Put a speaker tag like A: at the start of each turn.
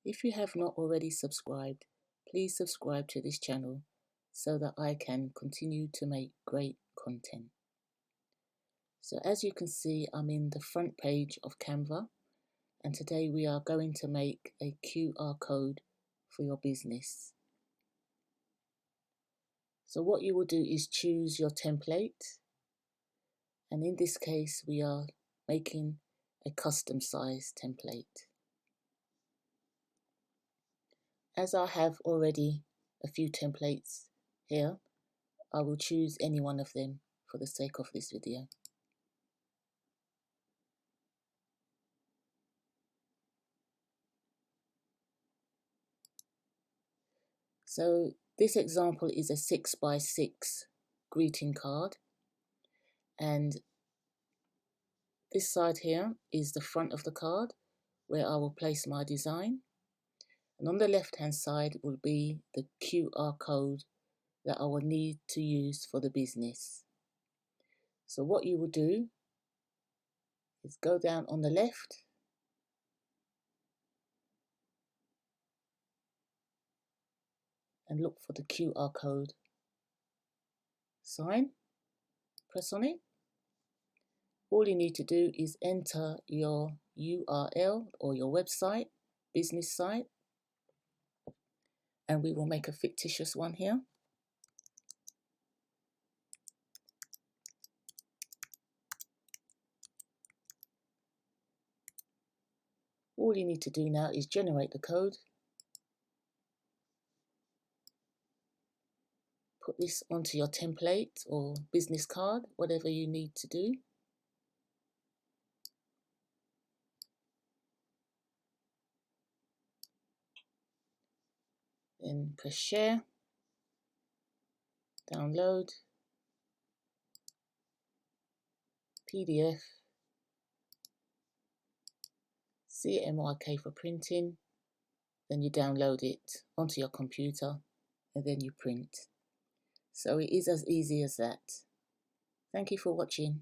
A: If you have not already subscribed, please subscribe to this channel so that I can continue to make great content. So as you can see, I'm in the front page of Canva, and today we are going to make a QR code for your business. So what you will do is choose your template, and in this case we are making a custom size template. As I have already a few templates here, I will choose any one of them for the sake of this video. So this example is a 6x6 greeting card, and this side here is the front of the card where I will place my design, and on the left hand side will be the QR code that I will need to use for the business. So what you will do is go down on the left and look for the QR code sign, press on it. All you need to do is enter your URL or your website, business site, and we will make a fictitious one here. All you need to do now is generate the code, put this onto your template or business card, whatever you need to do. Then press share, download, PDF, CMYK for printing, then you download it onto your computer and then you print. So it is as easy as that. Thank you for watching.